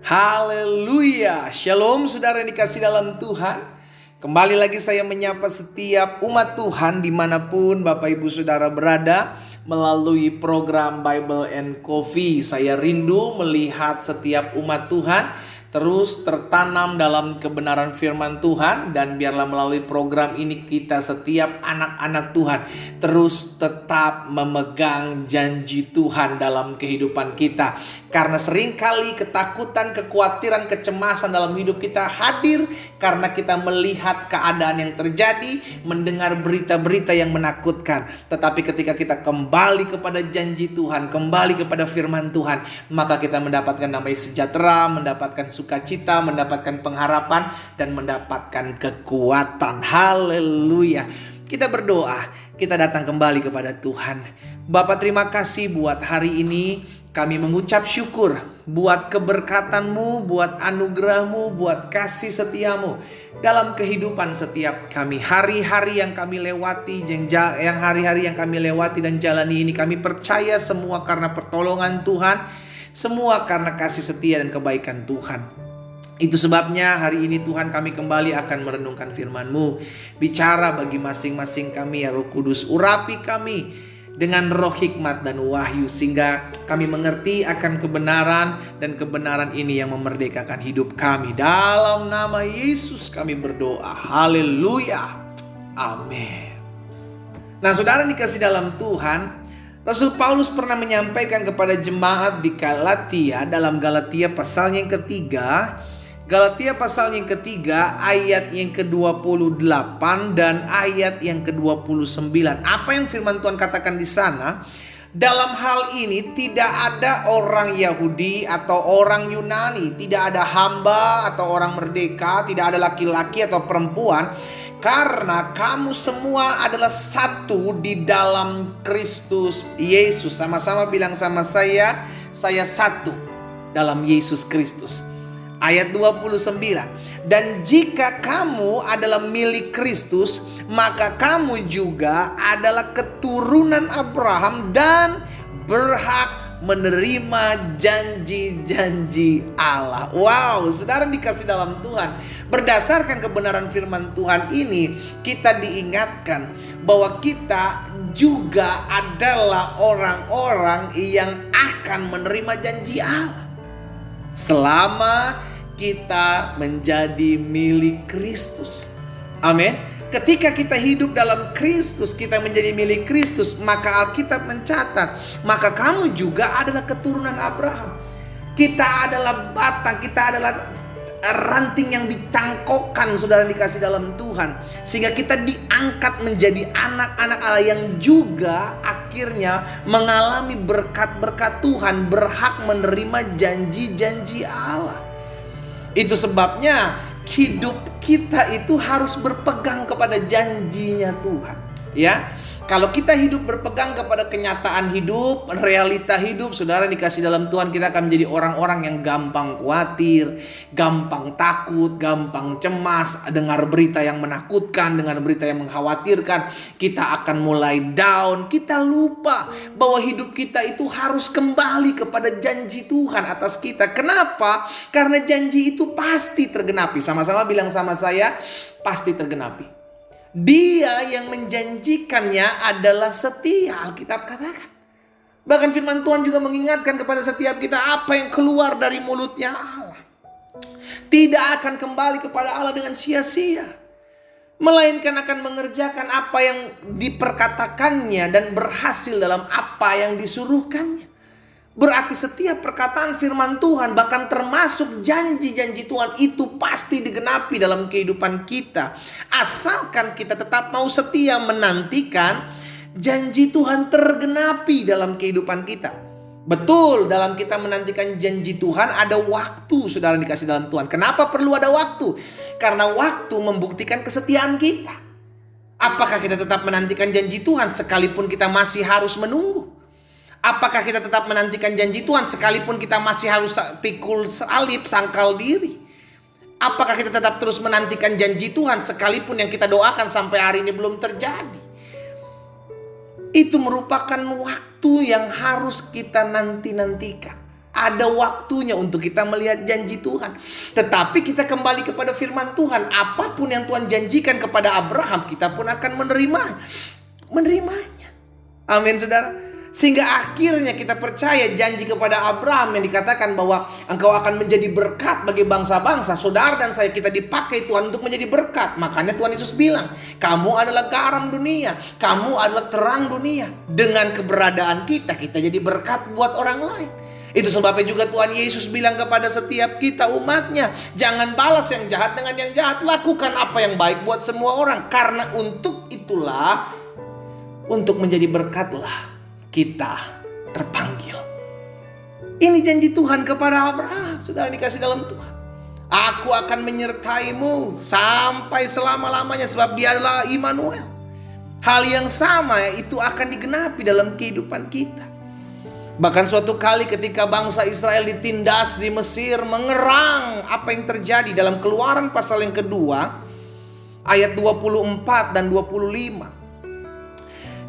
Haleluya. Shalom saudara yang dikasih dalam Tuhan. Kembali lagi saya menyapa setiap umat Tuhan dimanapun Bapak Ibu Saudara berada melalui program Bible and Coffee. Saya rindu melihat setiap umat Tuhan terus tertanam dalam kebenaran firman Tuhan. Dan biarlah melalui program ini kita setiap anak-anak Tuhan terus tetap memegang janji Tuhan dalam kehidupan kita. Karena seringkali ketakutan, kekhawatiran, kecemasan dalam hidup kita hadir karena kita melihat keadaan yang terjadi, mendengar berita-berita yang menakutkan. Tetapi ketika kita kembali kepada janji Tuhan, kembali kepada firman Tuhan, maka kita mendapatkan damai sejahtera, mendapatkan sukacita, mendapatkan pengharapan, dan mendapatkan kekuatan. Haleluya. Kita berdoa, kita datang kembali kepada Tuhan. Bapa, terima kasih buat hari ini. Kami mengucap syukur buat keberkatan-Mu, buat anugerah-Mu, buat kasih setia-Mu dalam kehidupan setiap kami. Hari-hari yang kami lewati, hari-hari yang kami lewati dan jalani ini, kami percaya semua karena pertolongan Tuhan, semua karena kasih setia dan kebaikan Tuhan. Itu sebabnya hari ini Tuhan kami kembali akan merenungkan firman-Mu. Bicara bagi masing-masing kami ya Roh Kudus, urapi kami dengan roh hikmat dan wahyu sehingga kami mengerti akan kebenaran, dan kebenaran ini yang memerdekakan hidup kami. Dalam nama Yesus kami berdoa. Haleluya. Amin. Nah, saudara dikasih dalam Tuhan, Rasul Paulus pernah menyampaikan kepada jemaat di Galatia dalam Galatia pasalnya yang ketiga. Galatia pasal yang ketiga ayat yang ke-28 dan ayat yang ke-29. Apa yang firman Tuhan katakan di sana? Dalam hal ini tidak ada orang Yahudi atau orang Yunani, tidak ada hamba atau orang merdeka, tidak ada laki-laki atau perempuan, karena kamu semua adalah satu di dalam Kristus Yesus. Sama-sama bilang sama saya satu dalam Yesus Kristus. Ayat 29. Dan jika kamu adalah milik Kristus, maka kamu juga adalah keturunan Abraham dan berhak menerima janji-janji Allah. Wow, saudara dikasih dalam Tuhan. Berdasarkan kebenaran firman Tuhan ini, kita diingatkan bahwa kita juga adalah orang-orang yang akan menerima janji Allah selama kita menjadi milik Kristus. Amin. Ketika kita hidup dalam Kristus, kita menjadi milik Kristus, maka Alkitab mencatat, maka kamu juga adalah keturunan Abraham. Kita adalah batang, kita adalah ranting yang dicangkokkan, saudara dikasih dalam Tuhan, sehingga kita diangkat menjadi anak-anak Allah yang juga akhirnya mengalami berkat-berkat Tuhan, berhak menerima janji-janji Allah. Itu sebabnya hidup kita itu harus berpegang kepada janjinya Tuhan, ya. Kalau kita hidup berpegang kepada kenyataan hidup, realita hidup, saudara dikasih dalam Tuhan, kita akan menjadi orang-orang yang gampang khawatir, gampang takut, gampang cemas, dengar berita yang menakutkan, dengar berita yang mengkhawatirkan. Kita akan mulai down, kita lupa bahwa hidup kita itu harus kembali kepada janji Tuhan atas kita. Kenapa? Karena janji itu pasti tergenapi. Sama-sama bilang sama saya, pasti tergenapi. Dia yang menjanjikannya adalah setia, Alkitab katakan. Bahkan firman Tuhan juga mengingatkan kepada setiap kita, apa yang keluar dari mulutnya Allah tidak akan kembali kepada Allah dengan sia-sia, melainkan akan mengerjakan apa yang diperkatakannya dan berhasil dalam apa yang disuruhkannya. Berarti setiap perkataan firman Tuhan, bahkan termasuk janji-janji Tuhan, itu pasti digenapi dalam kehidupan kita. Asalkan kita tetap mau setia menantikan janji Tuhan tergenapi dalam kehidupan kita. Betul, dalam kita menantikan janji Tuhan ada waktu, saudara dikasih dalam Tuhan. Kenapa perlu ada waktu? Karena waktu membuktikan kesetiaan kita. Apakah kita tetap menantikan janji Tuhan sekalipun kita masih harus menunggu? Apakah kita tetap menantikan janji Tuhan sekalipun kita masih harus pikul salib, sangkal diri? Apakah kita tetap terus menantikan janji Tuhan sekalipun yang kita doakan sampai hari ini belum terjadi? Itu merupakan waktu yang harus kita nanti-nantikan. Ada waktunya untuk kita melihat janji Tuhan. Tetapi kita kembali kepada firman Tuhan. Apapun yang Tuhan janjikan kepada Abraham, kita pun akan menerimanya. Amin, saudara. Sehingga akhirnya kita percaya janji kepada Abraham yang dikatakan bahwa engkau akan menjadi berkat bagi bangsa-bangsa. Saudara dan saya, kita dipakai Tuhan untuk menjadi berkat. Makanya Tuhan Yesus bilang, kamu adalah garam dunia, kamu adalah terang dunia. Dengan keberadaan kita jadi berkat buat orang lain. Itu sebabnya juga Tuhan Yesus bilang kepada setiap kita umatnya, jangan balas yang jahat dengan yang jahat, lakukan apa yang baik buat semua orang. Karena untuk itulah, untuk menjadi berkatlah kita terpanggil. Ini janji Tuhan kepada Abraham. Sudah dikasih dalam Tuhan. Aku akan menyertaimu sampai selama-lamanya, sebab dia adalah Immanuel. Hal yang sama itu akan digenapi dalam kehidupan kita. Bahkan suatu kali ketika bangsa Israel ditindas di Mesir, mengerang apa yang terjadi dalam Keluaran pasal yang kedua, ayat 24 dan 25.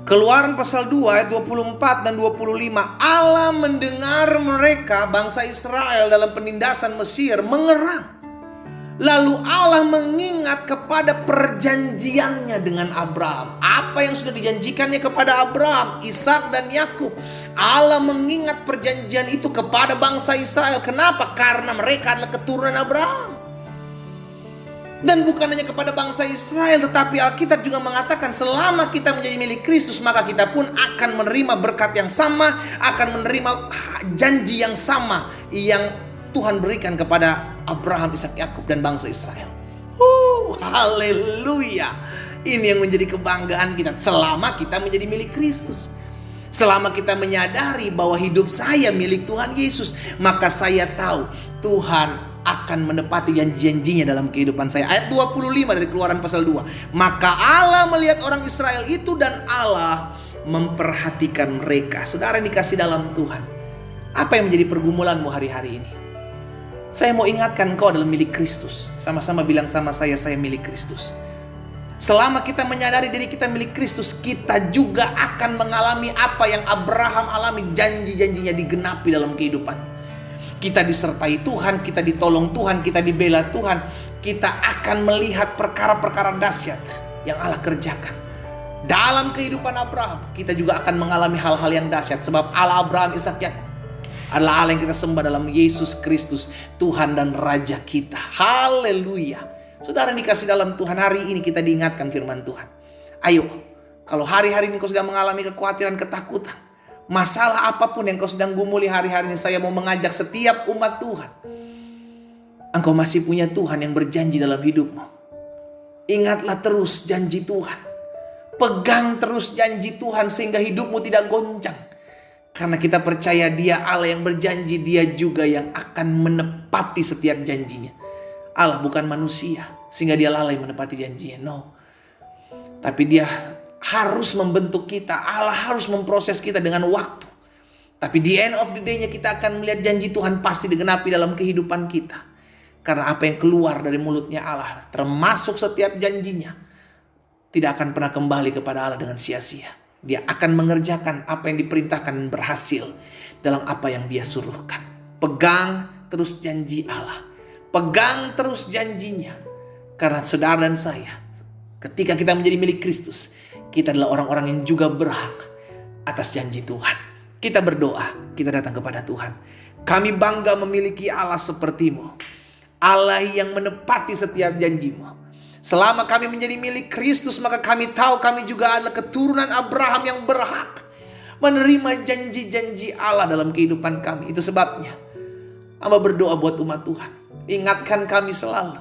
Keluaran pasal 2 ayat 24 dan 25. Allah mendengar mereka, bangsa Israel, dalam penindasan Mesir mengerang. Lalu Allah mengingat kepada perjanjiannya dengan Abraham. Apa yang sudah dijanjikannya kepada Abraham, Ishak dan Yakub. Allah mengingat perjanjian itu kepada bangsa Israel. Kenapa? Karena mereka adalah keturunan Abraham. Dan bukan hanya kepada bangsa Israel, tetapi Alkitab juga mengatakan selama kita menjadi milik Kristus, maka kita pun akan menerima berkat yang sama, akan menerima janji yang sama yang Tuhan berikan kepada Abraham, Ishak, Yakub dan bangsa Israel. Haleluya. Ini yang menjadi kebanggaan kita selama kita menjadi milik Kristus. Selama kita menyadari bahwa hidup saya milik Tuhan Yesus, maka saya tahu Tuhan akan menepati janji-janjinya dalam kehidupan saya. Ayat 25 dari Keluaran pasal 2. Maka Allah melihat orang Israel itu dan Allah memperhatikan mereka. Saudara yang dikasih dalam Tuhan, apa yang menjadi pergumulanmu hari-hari ini? Saya mau ingatkan, kau adalah milik Kristus. Sama-sama bilang sama saya milik Kristus. Selama kita menyadari diri kita milik Kristus, kita juga akan mengalami apa yang Abraham alami. Janji-janjinya digenapi dalam kehidupan. Kita disertai Tuhan, kita ditolong Tuhan, kita dibela Tuhan. Kita akan melihat perkara-perkara dahsyat yang Allah kerjakan. Dalam kehidupan Abraham, kita juga akan mengalami hal-hal yang dahsyat. Sebab Allah Abraham, Ishak, Yakub adalah Allah yang kita sembah dalam Yesus Kristus, Tuhan dan Raja kita. Haleluya. Saudara yang dikasih dalam Tuhan, hari ini kita diingatkan firman Tuhan. Ayo, kalau hari-hari ini kau sedang mengalami kekhawatiran, ketakutan, masalah apapun yang kau sedang gumuli hari-hari ini, saya mau mengajak setiap umat Tuhan. Engkau masih punya Tuhan yang berjanji dalam hidupmu. Ingatlah terus janji Tuhan. Pegang terus janji Tuhan sehingga hidupmu tidak goncang. Karena kita percaya Dia Allah yang berjanji, Dia juga yang akan menepati setiap janjinya. Allah bukan manusia sehingga Dia lalai menepati janjinya. No. Tapi Dia harus membentuk kita. Allah harus memproses kita dengan waktu. Tapi di end of the day-nya kita akan melihat janji Tuhan pasti digenapi dalam kehidupan kita. Karena apa yang keluar dari mulutnya Allah, termasuk setiap janjinya, tidak akan pernah kembali kepada Allah dengan sia-sia. Dia akan mengerjakan apa yang diperintahkan dan berhasil dalam apa yang Dia suruhkan. Pegang terus janji Allah. Pegang terus janjinya. Karena saudara dan saya, ketika kita menjadi milik Kristus, kita adalah orang-orang yang juga berhak atas janji Tuhan. Kita berdoa, kita datang kepada Tuhan. Kami bangga memiliki Allah seperti-Mu. Allah yang menepati setiap janji-Mu. Selama kami menjadi milik Kristus, maka kami tahu kami juga adalah keturunan Abraham yang berhak menerima janji-janji Allah dalam kehidupan kami. Itu sebabnya hamba berdoa buat umat Tuhan. Ingatkan kami selalu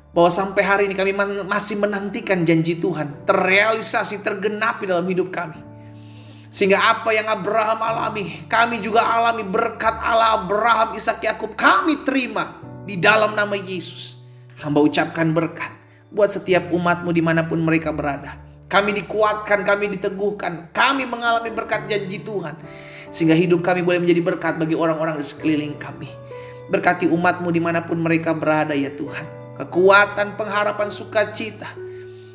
bahwa sampai hari ini kami masih menantikan janji Tuhan terrealisasi, tergenapi dalam hidup kami. Sehingga apa yang Abraham alami, kami juga alami. Berkat Allah Abraham, Ishak, Yakub kami terima di dalam nama Yesus. Hamba ucapkan berkat buat setiap umat-Mu dimanapun mereka berada. Kami dikuatkan, kami diteguhkan, kami mengalami berkat janji Tuhan. Sehingga hidup kami boleh menjadi berkat bagi orang-orang di sekeliling kami. Berkati umat-Mu dimanapun mereka berada ya Tuhan. Kekuatan, pengharapan, sukacita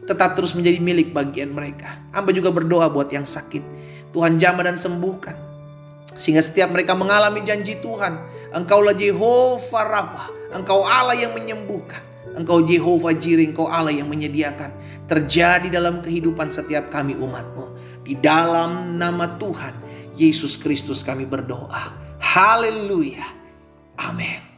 tetap terus menjadi milik bagian mereka. Hamba juga berdoa buat yang sakit. Tuhan jamah dan sembuhkan. Sehingga setiap mereka mengalami janji Tuhan, Engkaulah Jehovah Rafa, Engkau Allah yang menyembuhkan, Engkau Jehovah Jireh, Engkau Allah yang menyediakan. Terjadi dalam kehidupan setiap kami umat-Mu. Di dalam nama Tuhan Yesus Kristus kami berdoa. Haleluya. Amin.